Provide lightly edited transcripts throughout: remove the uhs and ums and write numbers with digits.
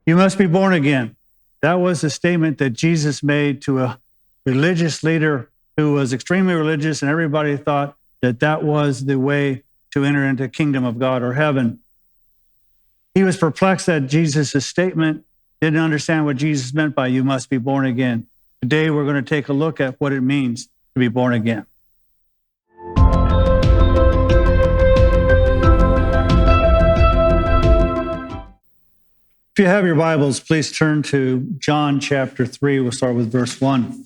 You must be born again. That was a statement that Jesus made to a religious leader who was extremely religious, and everybody thought that that was the way to enter into the kingdom of God or heaven. He was perplexed at Jesus' statement, didn't understand what Jesus meant by you must be born again. Today, we're going to take a look at what it means to be born again. If you have your Bibles, please turn to John chapter 3. We'll start with verse 1.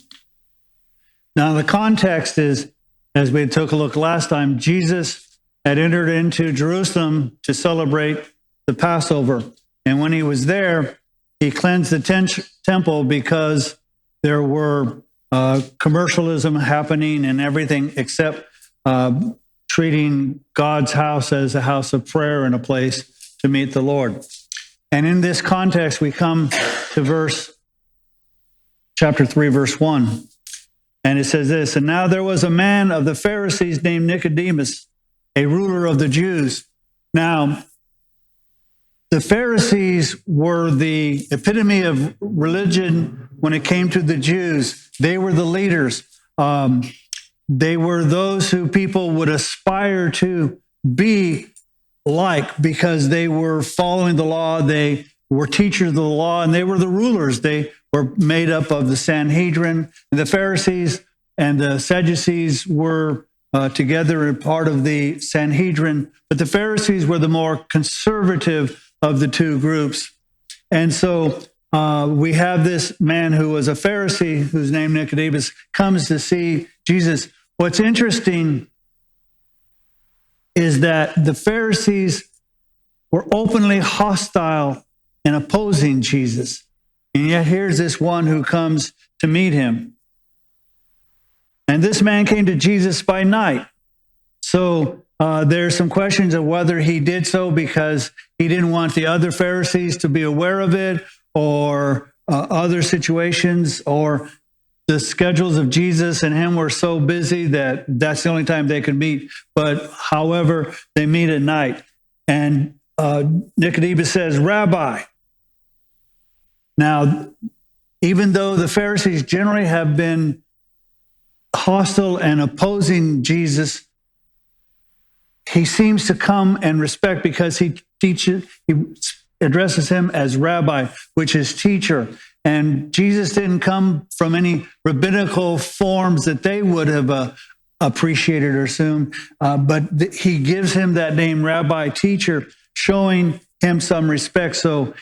Now, the context is, as we took a look last time, Jesus had entered into Jerusalem to celebrate the Passover. And when he was there, he cleansed the temple because there were commercialism happening and everything except treating God's house as a house of prayer and a place to meet the Lord. And in this context, we come to chapter 3, verse 1. And it says this, and now there was a man of the Pharisees named Nicodemus, a ruler of the Jews. Now, the Pharisees were the epitome of religion when it came to the Jews. They were the leaders. They were those who people would aspire to be like because they were following the law, they were teachers of the law, and they were the rulers. They were made up of the Sanhedrin. And the Pharisees and the Sadducees were together and part of the Sanhedrin, but the Pharisees were the more conservative of the two groups. And so we have this man who was a Pharisee, whose name Nicodemus, comes to see Jesus. What's interesting is that the Pharisees were openly hostile and opposing Jesus. And yet here's this one who comes to meet him. And this man came to Jesus by night. So there's some questions of whether he did so because he didn't want the other Pharisees to be aware of it, or other situations, or the schedules of Jesus and him were so busy that that's the only time they could meet. But however, they meet at night. And Nicodemus says, Rabbi. Now, even though the Pharisees generally have been hostile and opposing Jesus, he seems to come and respect because he addresses him as Rabbi, which is teacher. And Jesus didn't come from any rabbinical forms that they would have appreciated or assumed, but he gives him that name, Rabbi, teacher, showing him some respect. So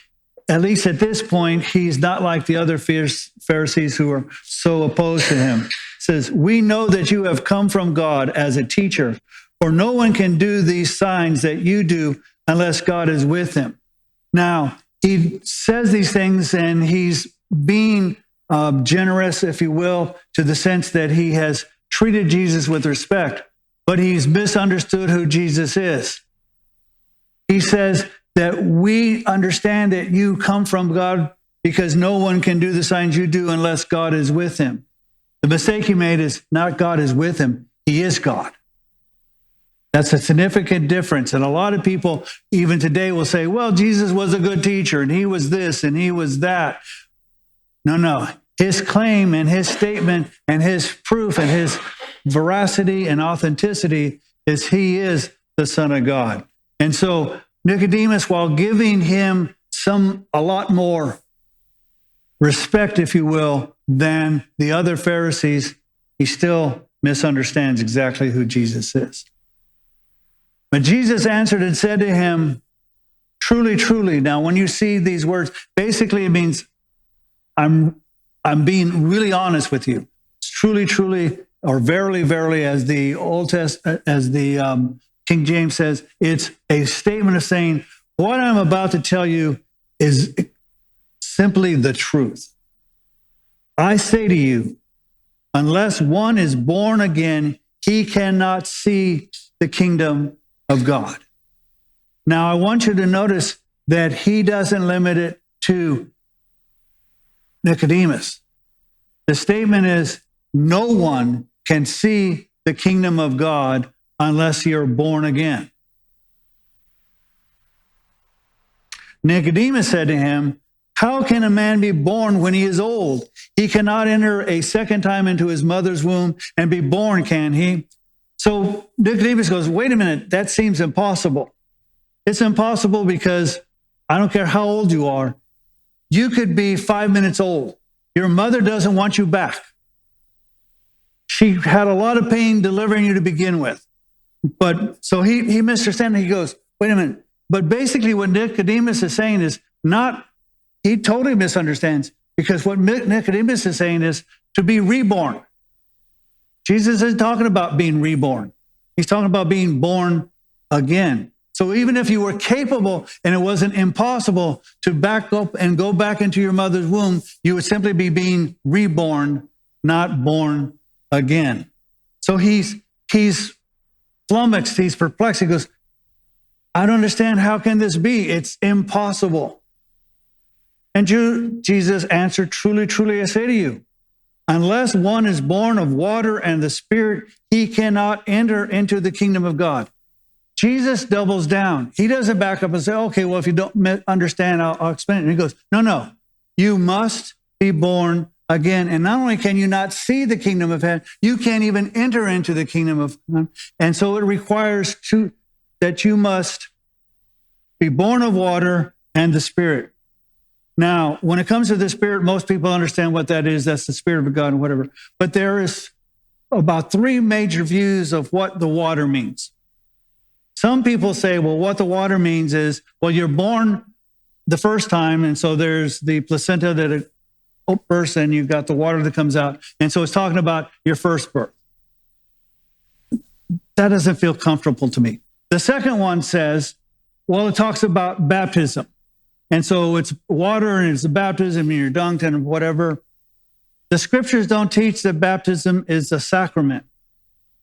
at least at this point, he's not like the other Pharisees who are so opposed to him. It says, we know that you have come from God as a teacher, for no one can do these signs that you do unless God is with him. Now, he says these things and he's being generous, if you will, to the sense that he has treated Jesus with respect, but he's misunderstood who Jesus is. He says that we understand that you come from God because no one can do the signs you do unless God is with him. The mistake he made is not God is with him, he is God. That's a significant difference. And a lot of people, even today, will say, well, Jesus was a good teacher, and he was this, and he was that. No. His claim and his statement and his proof and his veracity and authenticity is he is the Son of God. And so Nicodemus, while giving him a lot more respect, if you will, than the other Pharisees, he still misunderstands exactly who Jesus is. But Jesus answered and said to him, truly, truly. Now, when you see these words, basically it means I'm being really honest with you. It's truly, truly, or verily, verily, as the King James says, it's a statement of saying, what I'm about to tell you is simply the truth. I say to you, unless one is born again, he cannot see the kingdom of God. Now, I want you to notice that he doesn't limit it to Nicodemus. The statement is, no one can see the kingdom of God unless you're born again. Nicodemus said to him, How can a man be born when he is old? He cannot enter a second time into his mother's womb and be born, can he? So Nicodemus goes, wait a minute, that seems impossible. It's impossible because I don't care how old you are. You could be 5 minutes old. Your mother doesn't want you back. She had a lot of pain delivering you to begin with. But so he misunderstands. He goes, wait a minute. But basically what Nicodemus is saying is not, he totally misunderstands, because what Nicodemus is saying is to be reborn. Jesus isn't talking about being reborn. He's talking about being born again. So even if you were capable and it wasn't impossible to back up and go back into your mother's womb, you would simply be being reborn, not born again. So he's flummoxed, he's perplexed. He goes, I don't understand. How can this be? It's impossible. And Jesus answered, truly, truly, I say to you, unless one is born of water and the Spirit, he cannot enter into the kingdom of God. Jesus doubles down. He doesn't back up and say, okay, well, if you don't understand, I'll explain it. And he goes, no, you must be born again. And not only can you not see the kingdom of heaven, you can't even enter into the kingdom of heaven. And so it requires that you must be born of water and the Spirit. Now, when it comes to the Spirit, most people understand what that is. That's the Spirit of God and whatever. But there is about 3 major views of what the water means. Some people say, well, what the water means is, well, you're born the first time, and so there's the placenta that bursts, and you've got the water that comes out. And so it's talking about your first birth. That doesn't feel comfortable to me. The second one says, well, it talks about baptism. And so it's water and it's the baptism and you're dunked and whatever. The scriptures don't teach that baptism is a sacrament.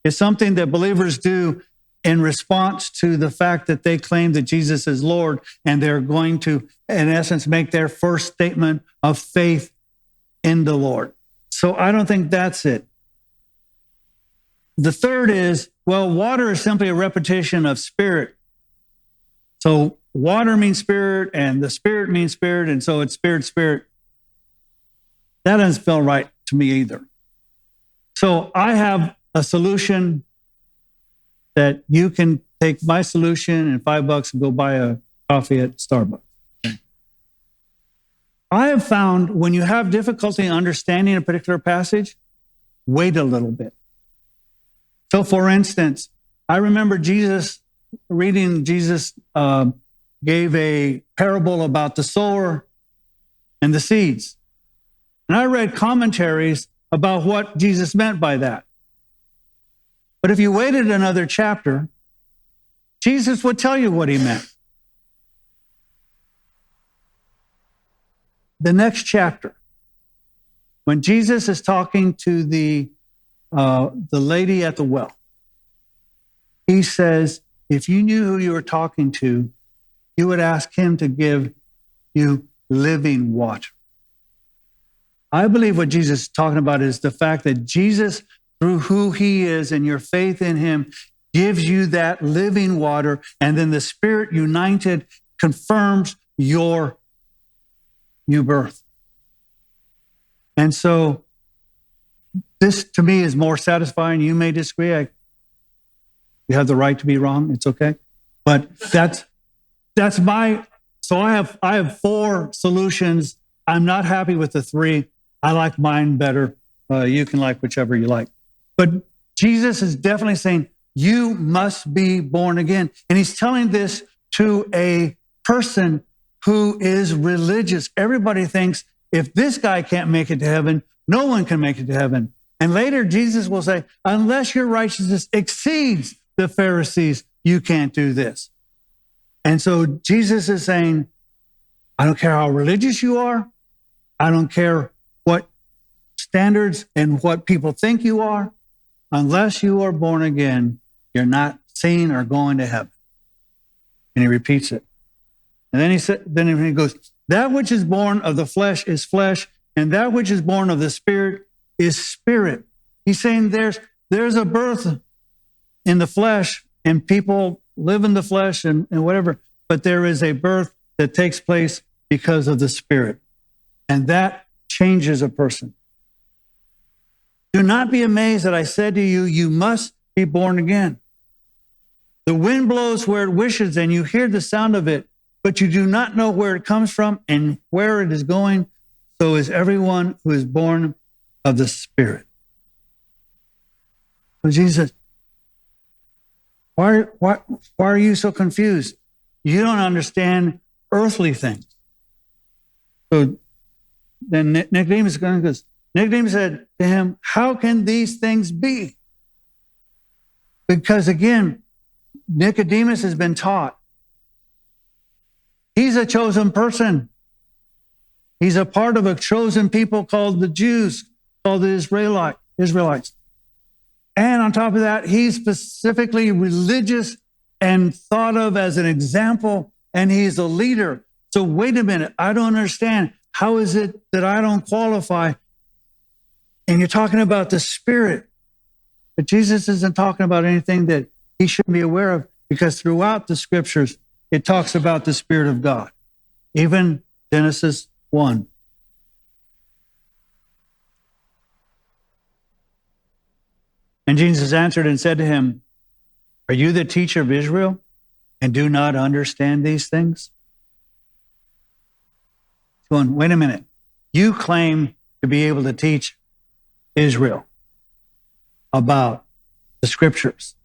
It's something that believers do in response to the fact that they claim that Jesus is Lord, and they're going to, in essence, make their first statement of faith in the Lord. So I don't think that's it. The third is, well, water is simply a repetition of spirit. So water means spirit, and the Spirit means spirit, and so it's spirit, spirit. That doesn't feel right to me either. So I have a solution that you can take my solution and $5 and go buy a coffee at Starbucks. Okay. I have found when you have difficulty understanding a particular passage, wait a little bit. So for instance, I remember Jesus gave a parable about the sower and the seeds. And I read commentaries about what Jesus meant by that. But if you waited another chapter, Jesus would tell you what he meant. The next chapter, when Jesus is talking to the lady at the well, he says, if you knew who you were talking to, you would ask him to give you living water. I believe what Jesus is talking about is the fact that Jesus, through who he is and your faith in him, gives you that living water, and then the Spirit united confirms your new birth. And so this to me is more satisfying. You may disagree. You have the right to be wrong. It's okay. But that's my, so I have 4 solutions. I'm not happy with the 3. I like mine better. You can like whichever you like. But Jesus is definitely saying, you must be born again. And he's telling this to a person who is religious. Everybody thinks if this guy can't make it to heaven, no one can make it to heaven. And later Jesus will say, unless your righteousness exceeds the Pharisees, you can't do this. And so Jesus is saying, I don't care how religious you are. I don't care what standards and what people think you are. Unless you are born again, you're not seen or going to heaven. And he repeats it. And then he goes, that which is born of the flesh is flesh, and that which is born of the Spirit is spirit. He's saying there's a birth in the flesh, and people live in the flesh and whatever, but there is a birth that takes place because of the Spirit. And that changes a person. Do not be amazed that I said to you, you must be born again. The wind blows where it wishes, and you hear the sound of it, but you do not know where it comes from and where it is going. So is everyone who is born of the Spirit. So Jesus, why are you so confused? You don't understand earthly things. So then Nicodemus goes, Nicodemus said to him, how can these things be? Because again, Nicodemus has been taught. He's a chosen person. He's a part of a chosen people called the Jews, called the Israelites. And on top of that, he's specifically religious and thought of as an example, and he's a leader. So wait a minute, I don't understand. How is it that I don't qualify? And you're talking about the Spirit. But Jesus isn't talking about anything that he shouldn't be aware of, because throughout the scriptures, it talks about the Spirit of God. Even Genesis 1. And Jesus answered and said to him, are you the teacher of Israel and do not understand these things? Going, wait a minute. You claim to be able to teach Israel about the scriptures,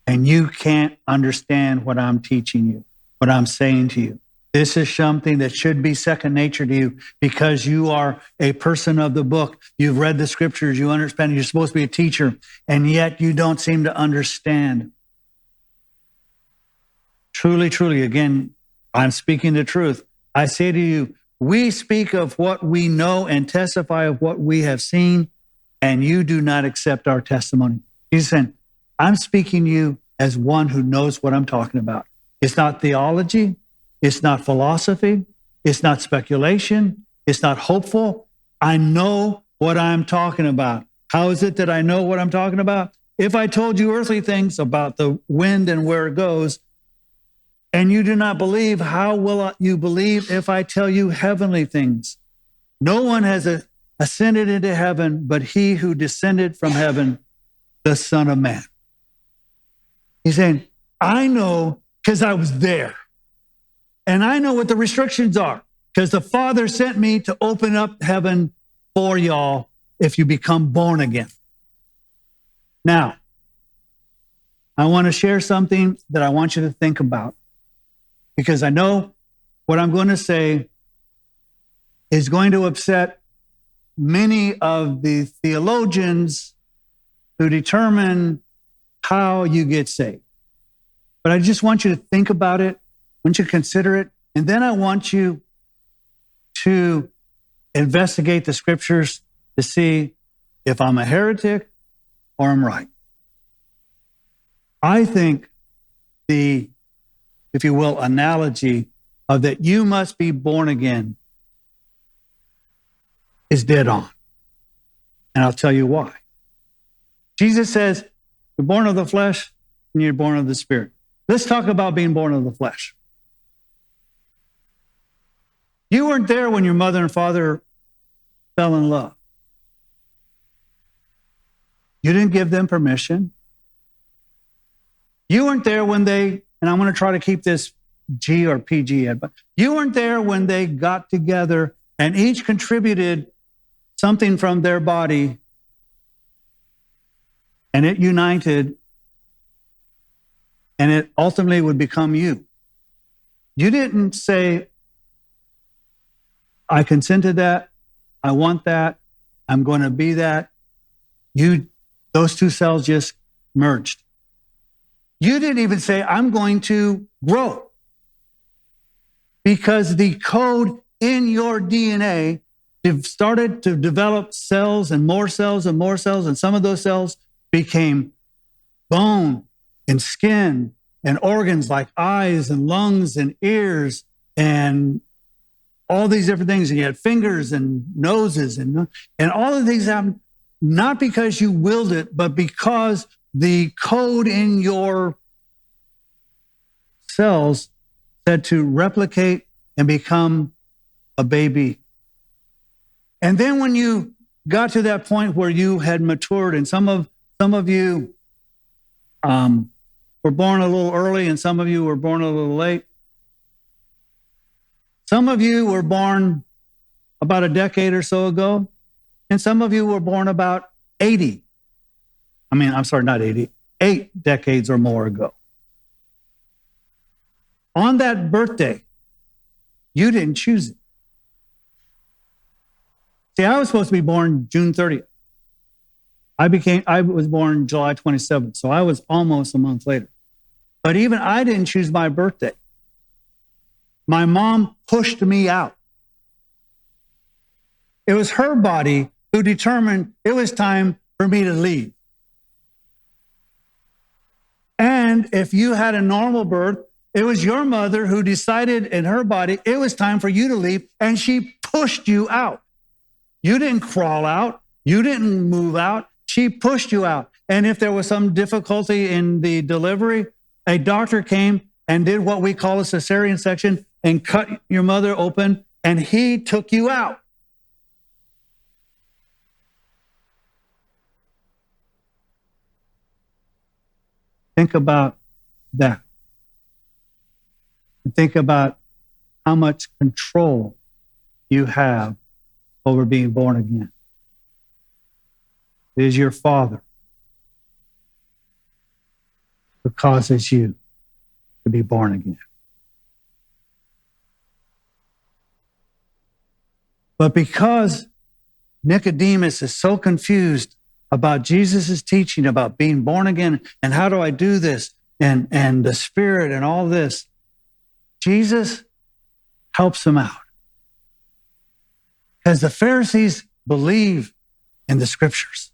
and you can't understand what I'm teaching you, what I'm saying to you. This is something that should be second nature to you because you are a person of the book. You've read the scriptures, you understand, you're supposed to be a teacher, and yet you don't seem to understand. Truly, truly, again, I'm speaking the truth. I say to you, we speak of what we know and testify of what we have seen, and you do not accept our testimony. He's saying, I'm speaking to you as one who knows what I'm talking about. It's not theology. It's not philosophy. It's not speculation. It's not hopeful. I know what I'm talking about. How is it that I know what I'm talking about? If I told you earthly things about the wind and where it goes, and you do not believe, how will you believe if I tell you heavenly things? No one has ascended into heaven, but he who descended from heaven, the Son of Man. He's saying, I know because I was there. And I know what the restrictions are because the Father sent me to open up heaven for y'all if you become born again. Now, I want to share something that I want you to think about, because I know what I'm going to say is going to upset many of the theologians who determine how you get saved. But I just want you to think about it. I want you to consider it. And then I want you to investigate the scriptures to see if I'm a heretic or I'm right. I think the, if you will, analogy of that you must be born again is dead on. And I'll tell you why. Jesus says, you're born of the flesh and you're born of the Spirit. Let's talk about being born of the flesh. You weren't there when your mother and father fell in love. You didn't give them permission. You weren't there when they, and I'm going to try to keep this G or PG, but you weren't there when they got together and each contributed something from their body and it united and it ultimately would become you. You didn't say, I consent to that, I want that, I'm going to be that. Those two cells just merged. You didn't even say, I'm going to grow. Because the code in your DNA started to develop cells and more cells and more cells, and some of those cells became bone and skin and organs like eyes and lungs and ears and all these different things. And you had fingers and noses and all of these happened not because you willed it, but because the code in your cells said to replicate and become a baby. And then when you got to that point where you had matured, and some of you were born a little early, and some of you were born a little late. Some of you were born about a decade or so ago, and some of you were born about 8 decades or more ago. On that birthday, you didn't choose it. See, I was supposed to be born June 30th. I was born July 27th, so I was almost a month later. But even I didn't choose my birthday. My mom pushed me out. It was her body who determined it was time for me to leave. And if you had a normal birth, it was your mother who decided in her body it was time for you to leave, and she pushed you out. You didn't crawl out. You didn't move out. She pushed you out. And if there was some difficulty in the delivery, a doctor came and did what we call a cesarean section and cut your mother open, and he took you out. Think about that. And think about how much control you have over being born again. It is your Father who causes you to be born again. But because Nicodemus is so confused about Jesus' teaching about being born again and how do I do this and the Spirit and all this, Jesus helps him out. Because the Pharisees believe in the Scriptures.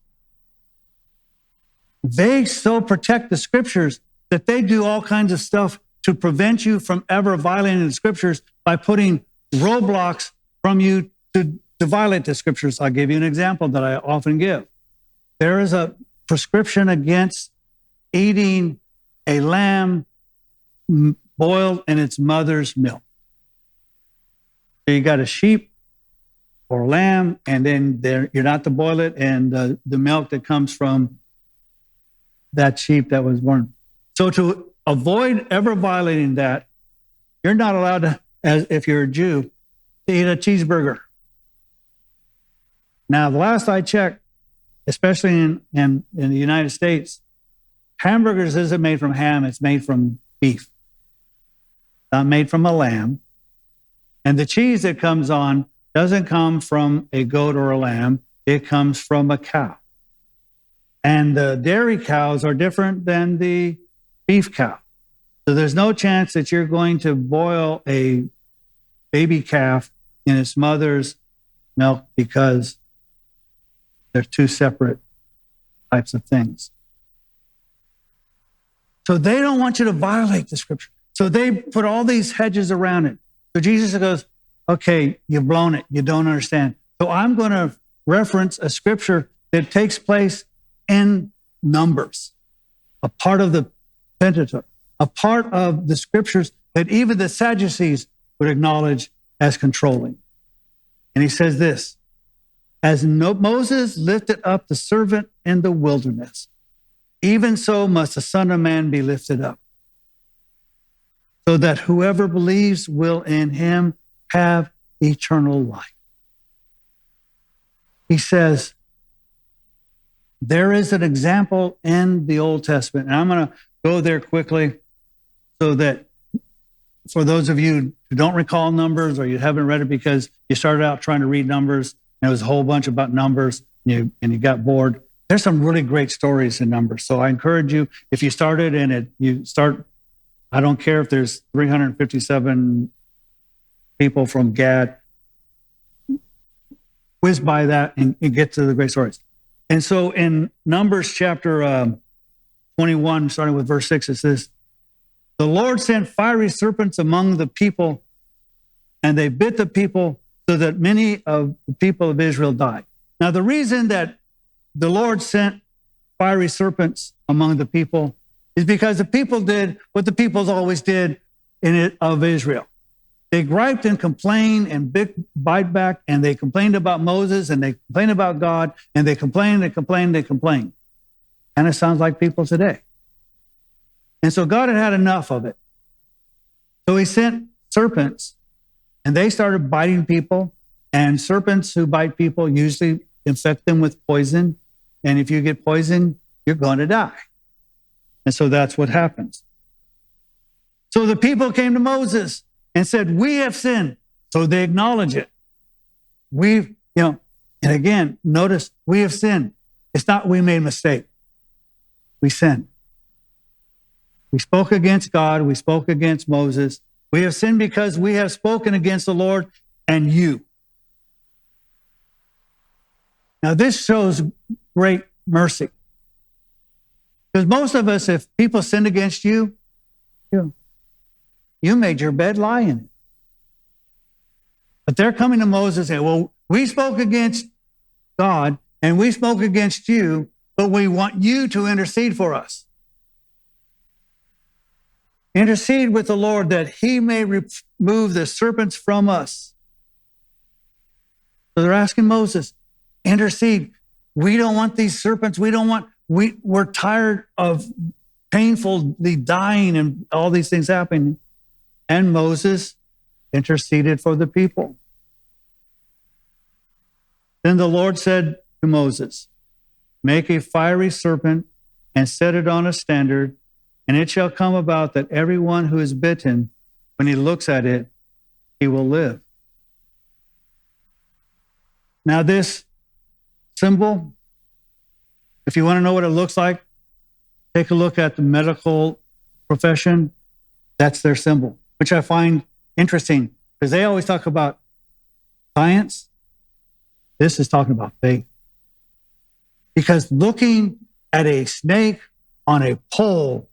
They so protect the Scriptures that they do all kinds of stuff to prevent you from ever violating the Scriptures by putting roadblocks from you to violate the Scriptures. I'll give you an example that I often give. There is a prescription against eating a lamb boiled in its mother's milk. So you got a sheep or lamb, and then you're not to boil it, and the milk that comes from that sheep that was born. So to avoid ever violating that, you're not allowed to, as if you're a Jew, to eat a cheeseburger. Now, the last I checked, especially in the United States, hamburgers isn't made from ham, it's made from beef. Not made from a lamb. And the cheese that comes on doesn't come from a goat or a lamb, it comes from a cow. And the dairy cows are different than the beef cow. So there's no chance that you're going to boil a baby calf in its mother's milk because they're two separate types of things. So they don't want you to violate the Scripture. So they put all these hedges around it. So Jesus goes, okay, you've blown it. You don't understand. So I'm going to reference a Scripture that takes place in Numbers, a part of the Pentateuch, a part of the Scriptures that even the Sadducees would acknowledge as controlling. And he says this, as Moses lifted up the serpent in the wilderness, even so must the Son of Man be lifted up, so that whoever believes will in him have eternal life. He says, there is an example in the Old Testament, and I'm going to go there quickly so that for those of you who don't recall Numbers or you haven't read it because you started out trying to read Numbers, and it was a whole bunch about Numbers, and you got bored. There's some really great stories in Numbers. So I encourage you, if you started in it, you start, I don't care if there's 357 people from Gad, whiz by that and get to the great stories. And so in Numbers chapter 21, starting with verse 6, it says, the Lord sent fiery serpents among the people, and they bit the people so that many of the people of Israel died. Now, the reason that the Lord sent fiery serpents among the people is because the people did what the peoples always did of Israel. they griped and complained and bite back, and they complained about Moses, and they complained about God, and they complained and complained and complained. And it sounds like people today. And so God had had enough of it. So he sent serpents, and they started biting people. And serpents who bite people usually infect them with poison. And if you get poisoned, you're going to die. And so that's what happens. So the people came to Moses and said, we have sinned. So they acknowledge it. And again, notice, we have sinned. It's not we made a mistake. We sinned. We spoke against God. We spoke against Moses. We have sinned because we have spoken against the Lord and you. Now, this shows great mercy. Because most of us, if people sinned against you, you made your bed, lie in it. But they're coming to Moses and say, well, we spoke against God and we spoke against you, but we want you to intercede for us. Intercede with the Lord that he may remove the serpents from us. So they're asking Moses, intercede. We don't want these serpents. We're tired of painfully dying and all these things happening. And Moses interceded for the people. Then the Lord said to Moses, make a fiery serpent and set it on a standard, and it shall come about that everyone who is bitten, when he looks at it, he will live. Now this symbol, if you want to know what it looks like, take a look at the medical profession. That's their symbol, which I find interesting because they always talk about science. This is talking about faith. Because looking at a snake on a pole,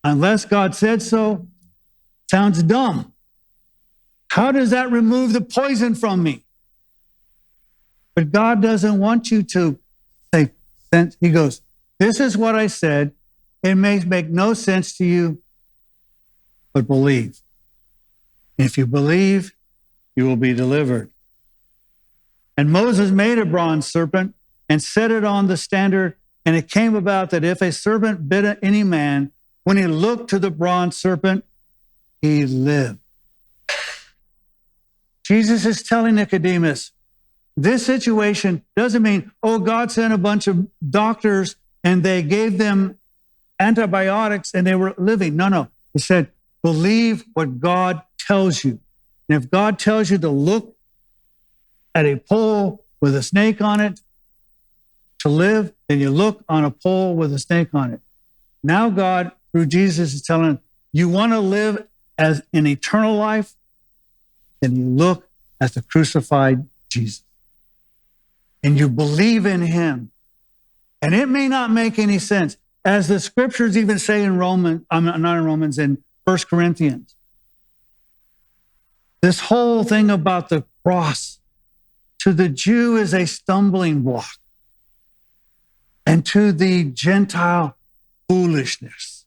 unless God said so, sounds dumb. How does that remove the poison from me? But God doesn't want you to say, he goes, this is what I said. It may make no sense to you, but believe. If you believe, you will be delivered. And Moses made a bronze serpent and set it on the standard. And it came about that if a serpent bit any man, when he looked to the bronze serpent, he lived. Jesus is telling Nicodemus, this situation doesn't mean, God sent a bunch of doctors and they gave them antibiotics and they were living. No. He said, believe what God tells you. And if God tells you to look at a pole with a snake on it to live, then you look on a pole with a snake on it. Now God, through Jesus, is telling you want to live as an eternal life, then you look at the crucified Jesus. And you believe in him. And it may not make any sense. As the scriptures even say in in 1 Corinthians. This whole thing about the cross, to the Jew is a stumbling block. And to the Gentile, foolishness.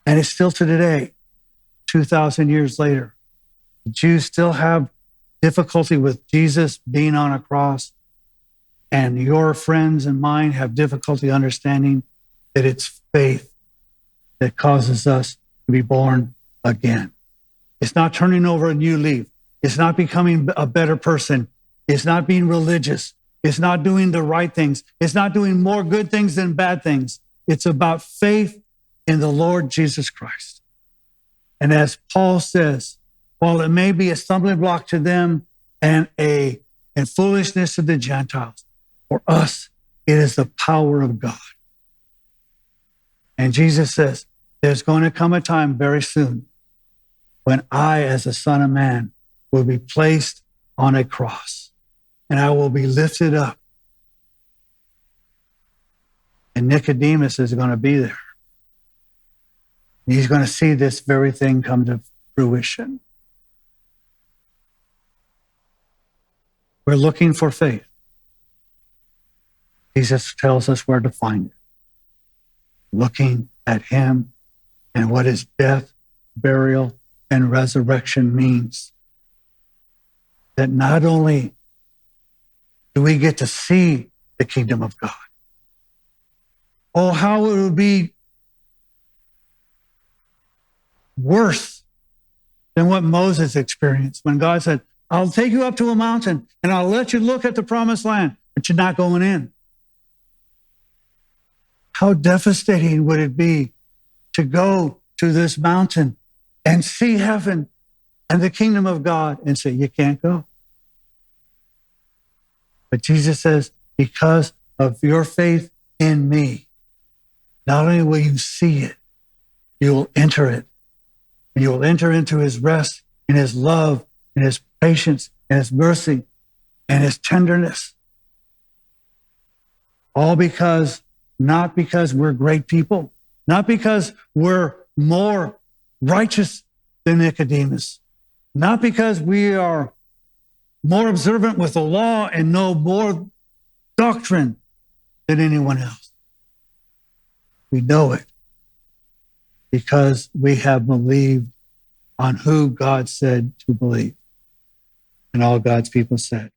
And it's still to today, 2,000 years later. The Jews still have difficulty with Jesus being on a cross. And your friends and mine have difficulty understanding that it's faith that causes us to be born again. It's not turning over a new leaf. It's not becoming a better person. It's not being religious. It's not doing the right things. It's not doing more good things than bad things. It's about faith in the Lord Jesus Christ. And as Paul says, while it may be a stumbling block to them and foolishness to the Gentiles, for us, it is the power of God. And Jesus says, there's going to come a time very soon when I, as a Son of Man, will be placed on a cross and I will be lifted up. And Nicodemus is going to be there. He's going to see this very thing come to fruition. We're looking for faith. Jesus tells us where to find it. Looking at him and what his death, burial, and resurrection means. That not only do we get to see the kingdom of God, oh, how it would be worse than what Moses experienced when God said, I'll take you up to a mountain and I'll let you look at the promised land, but you're not going in. How devastating would it be to go to this mountain and see heaven and the kingdom of God and say, you can't go. But Jesus says, because of your faith in me, not only will you see it, you will enter it. And you will enter into his rest and his love and his patience and his mercy and his tenderness. All because, not because we're great people, not because we're more righteous than Nicodemus, not because we are more observant with the law and know more doctrine than anyone else. We know it because we have believed on who God said to believe. And all God's people said,